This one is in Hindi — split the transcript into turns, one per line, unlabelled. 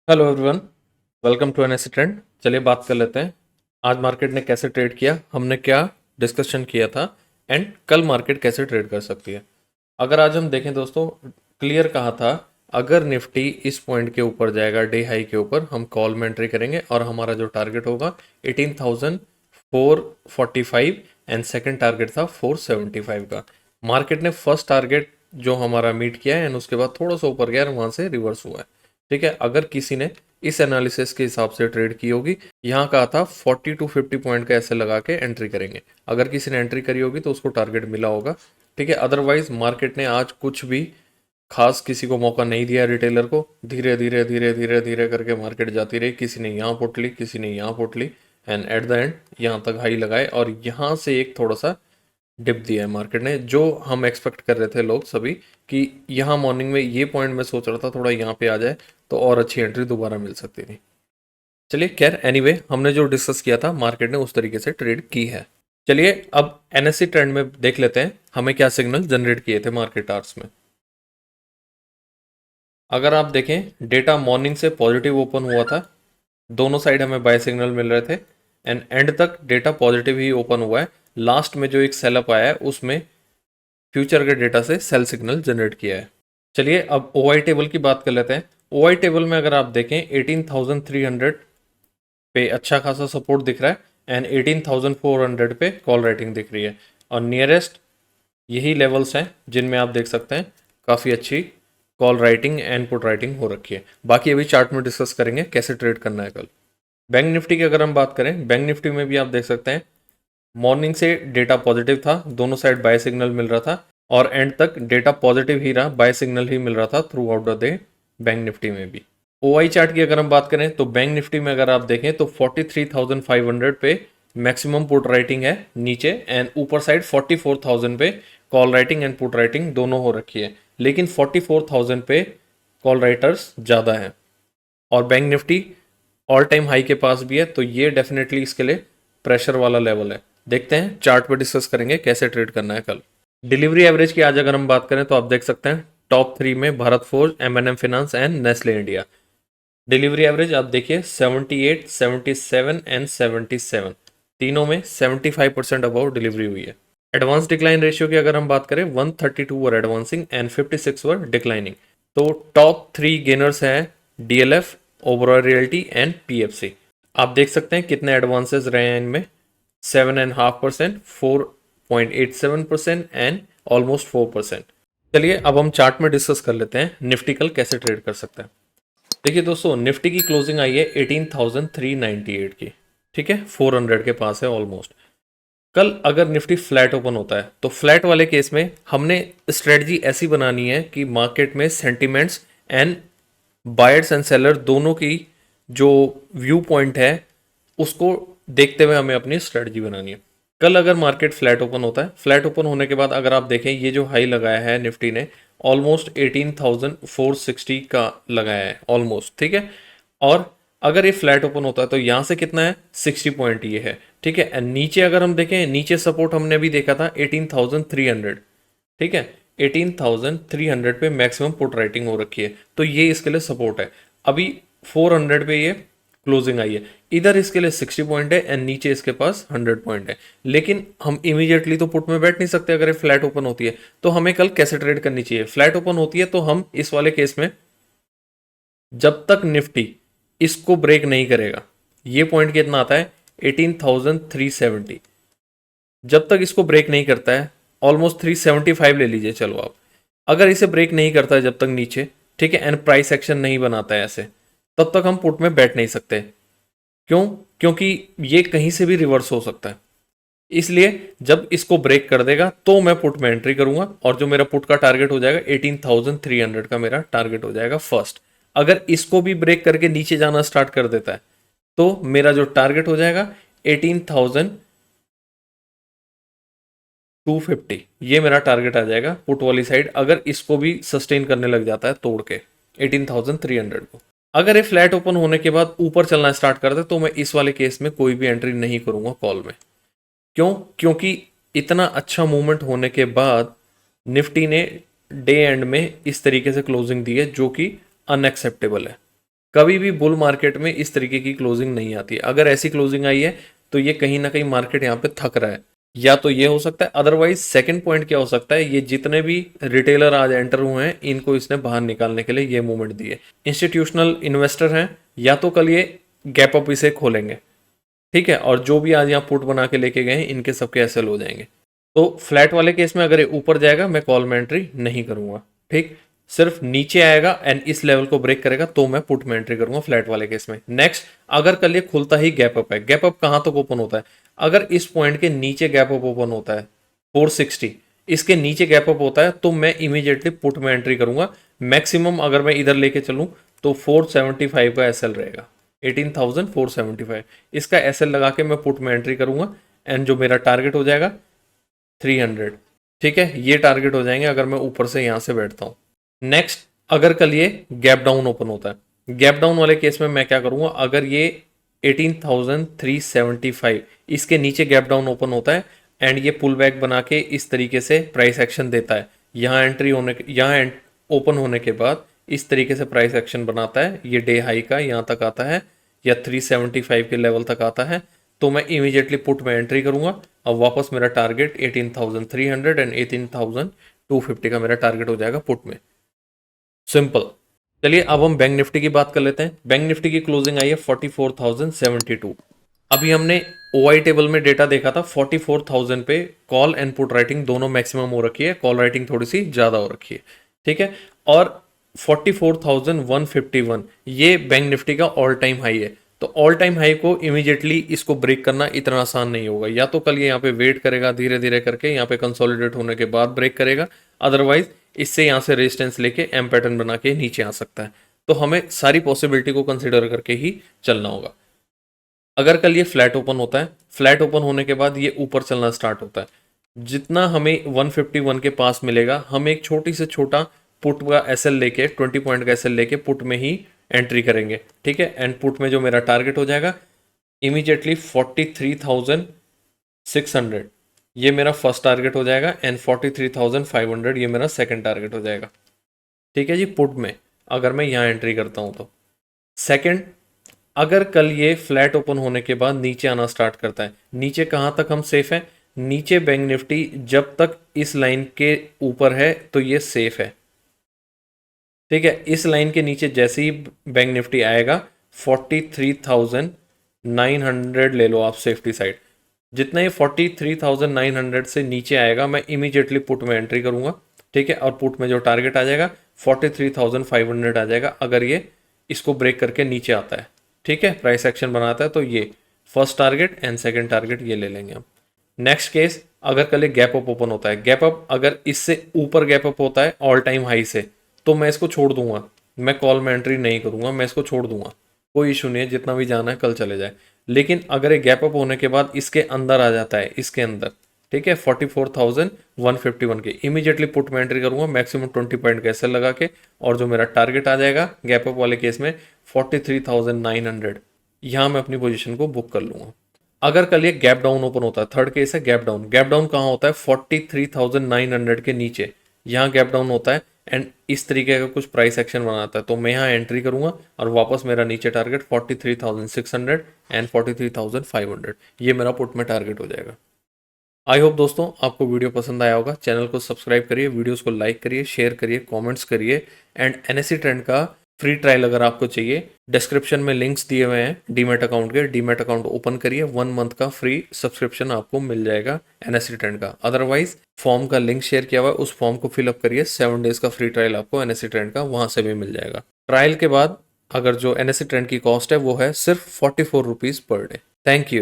Hello everyone, welcome to NSC trend. चलिए बात कर लेते हैं आज मार्केट ने कैसे ट्रेड किया, हमने क्या डिस्कशन किया था एंड कल मार्केट कैसे ट्रेड कर सकती है। अगर आज हम देखें दोस्तों, क्लियर कहा था अगर निफ्टी इस पॉइंट के ऊपर जाएगा, डे हाई के ऊपर, हम कॉल में एंट्री करेंगे और हमारा जो टारगेट होगा 18,445 एंड सेकंड टारगेट था 475 का। मार्केट ने फर्स्ट टारगेट जो हमारा मीट किया है एंड उसके बाद थोड़ा सा ऊपर गया और वहां से रिवर्स हुआ है। ठीक है, अगर किसी ने इस एनालिसिस के हिसाब से ट्रेड की होगी, यहाँ कहा था 40 टू 50 पॉइंट का ऐसे लगा के एंट्री करेंगे। अगर किसी ने एंट्री करी होगी तो उसको टारगेट मिला होगा। ठीक है, अदरवाइज मार्केट ने आज कुछ भी खास किसी को मौका नहीं दिया, रिटेलर को। धीरे धीरे धीरे धीरे धीरे करके मार्केट जाती रही, किसी ने यहाँ पुट ली, किसी ने यहाँ पुट ली एंड एट द एंड यहाँ तक हाई लगाए और यहाँ से एक थोड़ा सा डिप दिया है मार्केट ने, जो हम एक्सपेक्ट कर रहे थे लोग सभी कि यहाँ मॉर्निंग में ये पॉइंट मैं सोच रहा था थोड़ा यहाँ पे आ जाए तो और अच्छी एंट्री दोबारा मिल सकती थी। चलिए खैर, एनीवे हमने जो डिस्कस किया था मार्केट ने उस तरीके से ट्रेड की है। चलिए अब एनएससी ट्रेंड में देख लेते हैं हमें क्या सिग्नल जनरेट किए थे मार्केट आवर्स में। अगर आप देखें, डेटा मॉर्निंग से पॉजिटिव ओपन हुआ था, दोनों साइड हमें बाय सिग्नल मिल रहे थे एंड एंड तक डेटा पॉजिटिव ही ओपन हुआ है। लास्ट में जो एक सेलअप आया है उसमें फ्यूचर के डेटा से सेल सिग्नल जनरेट किया है। चलिए अब ओआई टेबल की बात कर लेते हैं। ओआई टेबल में अगर आप देखें 18,300 पे अच्छा खासा सपोर्ट दिख रहा है एंड 18,400 पे कॉल राइटिंग दिख रही है और नियरेस्ट यही लेवल्स हैं जिनमें आप देख सकते हैं काफ़ी अच्छी call writing and put writing हो रखी है। बाकी अभी चार्ट में डिस्कस करेंगे कैसे ट्रेड करना है कल। बैंक निफ्टी की अगर हम बात करें, बैंक निफ्टी में भी आप देख सकते हैं मॉर्निंग से डेटा पॉजिटिव था, दोनों साइड बाय सिग्नल मिल रहा था और एंड तक डेटा पॉजिटिव ही रहा, बाय सिग्नल ही मिल रहा था through out the day bank Nifty में भी। ओआई चार्ट की अगर हम बात करें तो बैंक निफ्टी में अगर आप देखें तो 43,500 पे मैक्सिमम पुट राइटिंग है नीचे एंड ऊपर साइड 44,000 पे call writing and put writing दोनों हो रखी है, लेकिन 44,000 पे कॉल राइटर्स ज़्यादा हैं और bank Nifty all time high के पास भी है, तो ये डेफिनेटली इसके लिए प्रेशर वाला लेवल है। देखते हैं चार्ट पर डिस्कस करेंगे कैसे ट्रेड करना है कल। डिलीवरी एवरेज की आज अगर हम बात करें तो आप देख सकते हैं टॉप 3 में Bharat Forge, M finance and Nestle India. Delivery average आप देखिए 78, 77 एंड 77, तीनों में 75% अबव डिलीवरी हुई है। एडवांस डिक्लाइन रेशियो की अगर हम बात करें 132 वर एडवांसिंग एंड 56 वर डिक्लाइनिंग। तो टॉप 3 गेनर्स हैं DLF, Oberoi realty and PFC. आप देख सकते हैं कितने एडवांसेस रहे हैं इनमें, 7.5%, 4.87% एंड ऑलमोस्ट 4%। चलिए अब हम चार्ट में डिस्कस कर लेते हैं निफ्टी कल कैसे ट्रेड कर सकते हैं। देखिए दोस्तों, निफ्टी की क्लोजिंग आई है 18,398 की। ठीक है, 400 के पास है ऑलमोस्ट। कल अगर निफ्टी फ्लैट ओपन होता है तो फ्लैट वाले केस में हमने स्ट्रेटजी ऐसी बनानी है कि मार्केट में sentiments and buyers and seller दोनों की जो व्यू पॉइंट है उसको देखते हुए हमें अपनी स्ट्रेटजी बनानी है। कल अगर मार्केट फ्लैट ओपन होता है, फ्लैट ओपन होने के बाद अगर आप देखें ये जो हाई लगाया है निफ्टी ने ऑलमोस्ट 18,460 का लगाया है ऑलमोस्ट। ठीक है, और अगर ये फ्लैट ओपन होता है तो यहाँ से कितना है 60 पॉइंट ये है। ठीक है, एंड नीचे अगर हम देखें, नीचे सपोर्ट हमने अभी देखा था 18,300। ठीक है, 18,300 पे मैक्सिमम पुट राइटिंग हो रखी है, तो ये इसके लिए सपोर्ट है। अभी 400 पे ये क्लोजिंग आई है, इधर इसके लिए 60 पॉइंट है एंड नीचे इसके पास 100 पॉइंट है। लेकिन हम इमीडिएटली तो पुट में बैठ नहीं सकते अगर ये फ्लैट ओपन होती है। तो हमें कल कैसे ट्रेड करनी चाहिए? फ्लैट ओपन होती है तो हम इस वाले केस में जब तक निफ्टी इसको ब्रेक नहीं करेगा, ये पॉइंट कितना आता है 18,370, जब तक इसको ब्रेक नहीं करता है, ऑलमोस्ट 375 ले लीजिए चलो आप, अगर इसे ब्रेक नहीं करता है जब तक नीचे, ठीक है, एंड प्राइस एक्शन नहीं बनाता है ऐसे, तब तक हम पुट में बैठ नहीं सकते। क्यों? क्योंकि ये कहीं से भी रिवर्स हो सकता है। इसलिए जब इसको ब्रेक कर देगा तो मैं पुट में एंट्री करूंगा और जो मेरा पुट का टारगेट हो जाएगा 18,300 का मेरा टारगेट हो जाएगा फर्स्ट। अगर इसको भी ब्रेक करके नीचे जाना स्टार्ट कर देता है तो मेरा जो टारगेट हो जाएगा 18,250, ये मेरा टारगेट आ जाएगा पुट वाली साइड, अगर इसको भी सस्टेन करने लग जाता है तोड़ के 18,300 को। अगर ये फ्लैट ओपन होने के बाद ऊपर चलना स्टार्ट कर दे तो मैं इस वाले केस में कोई भी एंट्री नहीं करूंगा कॉल में। क्यों? क्योंकि इतना अच्छा मूवमेंट होने के बाद निफ्टी ने डे एंड में इस तरीके से क्लोजिंग दी है जो कि अनएक्सेप्टेबल है। कभी भी बुल मार्केट में इस तरीके की क्लोजिंग नहीं आती। अगर ऐसी क्लोजिंग आई है तो ये कहीं ना कहीं मार्केट यहाँ पे थक रहा है, या तो ये हो सकता है। अदरवाइज सेकंड पॉइंट क्या हो सकता है, ये जितने भी रिटेलर आज एंटर हुए हैं इनको इसने बाहर निकालने के लिए ये मूवमेंट दी है। इंस्टीट्यूशनल इन्वेस्टर हैं, या तो कल ये गैप अप इसे खोलेंगे, ठीक है, और जो भी आज यहाँ पुट बना के लेके गए हैं इनके सबके एसएल हो जाएंगे। तो फ्लैट वाले केस में अगर ये ऊपर जाएगा मैं कॉल में एंट्री नहीं करूंगा, ठीक। सिर्फ नीचे आएगा एंड इस लेवल को ब्रेक करेगा तो मैं पुट में एंट्री करूंगा फ्लैट वाले केस में। नेक्स्ट, अगर कल ये खुलता ही गैप अप है, गैप अप कहां तक ओपन होता है, अगर इस पॉइंट के नीचे गैप अप ओपन होता है 460, इसके नीचे गैप अप होता है तो मैं इमीडिएटली पुट में एंट्री करूंगा। मैक्सिमम अगर मैं इधर लेके चलूं तो 475 का एसएल रहेगा, 18,475, इसका एसएल लगा के मैं पुट में एंट्री करूंगा एंड जो मेरा टारगेट हो जाएगा 300, ठीक है, ये टारगेट हो जाएंगे अगर मैं ऊपर से यहां से बैठता हूं। नेक्स्ट, अगर कल ये गैप डाउन ओपन होता है, गैप डाउन वाले केस में मैं क्या करूंगा, अगर ये 18,375 इसके नीचे गैप डाउन ओपन होता है एंड ये पुल बैक बना के इस तरीके से प्राइस एक्शन देता है, यहाँ एंट्री होने यहाँ ओपन होने के बाद इस तरीके से प्राइस एक्शन बनाता है, ये डे हाई का यहाँ तक आता है या 375 के लेवल तक आता है, तो मैं इमीडिएटली पुट में एंट्री करूंगा। अब वापस मेरा टारगेट 18,300 एंड 18,250 का मेरा टारगेट हो जाएगा पुट में। सिंपल। चलिए अब हम बैंक निफ्टी की बात कर लेते हैं। बैंक निफ्टी की क्लोजिंग आई है 44,072। अभी हमने ओआई टेबल में डेटा देखा था 44,000 पे कॉल एंड पुट राइटिंग दोनों मैक्सिमम हो रखी है, कॉल राइटिंग थोड़ी सी ज़्यादा हो रखी है, ठीक है। और 44,151 ये बैंक निफ्टी का ऑल टाइम हाई है। तो ऑल टाइम हाई को इमीडिएटली इसको ब्रेक करना इतना आसान नहीं होगा, या तो कल ये यहाँ पे वेट करेगा धीरे धीरे करके, यहाँ पे कंसोलिडेट होने के बाद ब्रेक करेगा, अदरवाइज इससे यहाँ से रेजिस्टेंस लेके एम पैटर्न बना के नीचे आ सकता है। तो हमें सारी पॉसिबिलिटी को कंसिडर करके ही चलना होगा। अगर कल ये फ्लैट ओपन होता है, फ्लैट ओपन होने के बाद ये ऊपर चलना स्टार्ट होता है, जितना हमें 151 के पास मिलेगा हम एक छोटी से छोटा पुट का एसएल लेके 20 पॉइंट का एसएल लेके पुट में ही एंट्री करेंगे, ठीक है। एंड पुट में जो मेरा टारगेट हो जाएगा इमीडिएटली 43,600, ये मेरा फर्स्ट टारगेट हो जाएगा एंड 43,500 ये मेरा सेकंड टारगेट हो जाएगा, ठीक है जी। पुट में अगर मैं यहाँ एंट्री करता हूँ तो सेकंड, अगर कल ये फ्लैट ओपन होने के बाद नीचे आना स्टार्ट करता है, नीचे कहाँ तक हम सेफ हैं, नीचे बैंक निफ्टी जब तक इस लाइन के ऊपर है तो ये सेफ है, ठीक है। इस लाइन के नीचे जैसे ही बैंक निफ्टी आएगा 43,900 ले लो आप सेफ्टी साइड, जितना ये 43,900 से नीचे आएगा मैं इमीडिएटली पुट में एंट्री करूंगा, ठीक है। और पुट में जो टारगेट आ जाएगा 43,500 आ जाएगा अगर ये इसको ब्रेक करके नीचे आता है, ठीक है, प्राइस एक्शन बनाता है, तो ये first target and second target ये ले लेंगे हम। नेक्स्ट केस, अगर कल एक गैप अप ओपन होता है, गैप अप अगर इससे ऊपर गैप अप होता है ऑल टाइम हाई से, तो मैं इसको छोड़ दूंगा, मैं कॉल में एंट्री नहीं करूंगा, मैं इसको छोड़ दूंगा, कोई इशू नहीं है, जितना भी जाना है कल चले जाए। लेकिन अगर ये गैप अप होने के बाद इसके अंदर आ जाता है, इसके अंदर, ठीक है, 44,151 के, इमीडिएटली पुट में एंट्री करूंगा मैक्सिमम 20 पॉइंट का एसएल लगा के, और जो मेरा टारगेट आ जाएगा गैप अप वाले केस में 43,900, यहाँ मैं अपनी पोजीशन को बुक कर लूंगा। अगर कल ये गैप डाउन ओपन होता है, थर्ड केस है गैप डाउन, गैप डाउन कहाँ होता है 43,900 के नीचे, यहाँ गैप डाउन होता है एंड इस तरीके का कुछ प्राइस एक्शन बनाता है, तो मैं यहाँ एंट्री करूंगा और वापस मेरा नीचे टारगेट 43,600 एंड 43,500 ये मेरा पुट में टारगेट हो जाएगा। आई होप दोस्तों आपको वीडियो पसंद आया होगा। चैनल को सब्सक्राइब करिए, वीडियोस को लाइक करिए, शेयर करिए, कमेंट्स करिए एंड एनएससी ट्रेंड का फ्री ट्रायल अगर आपको चाहिए, डिस्क्रिप्शन में लिंक्स दिए हुए हैं डीमैट अकाउंट के, डीमैट अकाउंट ओपन करिए, 1 मंथ का फ्री सब्सक्रिप्शन आपको मिल जाएगा एनएससी ट्रेंड का। अदरवाइज फॉर्म का लिंक शेयर किया हुआ है, उस फॉर्म को फिलअप करिए, 7 डेज का फ्री ट्रायल आपको एनएससी ट्रेंड का वहां से भी मिल जाएगा। ट्रायल के बाद अगर जो एनएससी ट्रेंड की कॉस्ट है वो है सिर्फ 44 rupees per day. Thank you.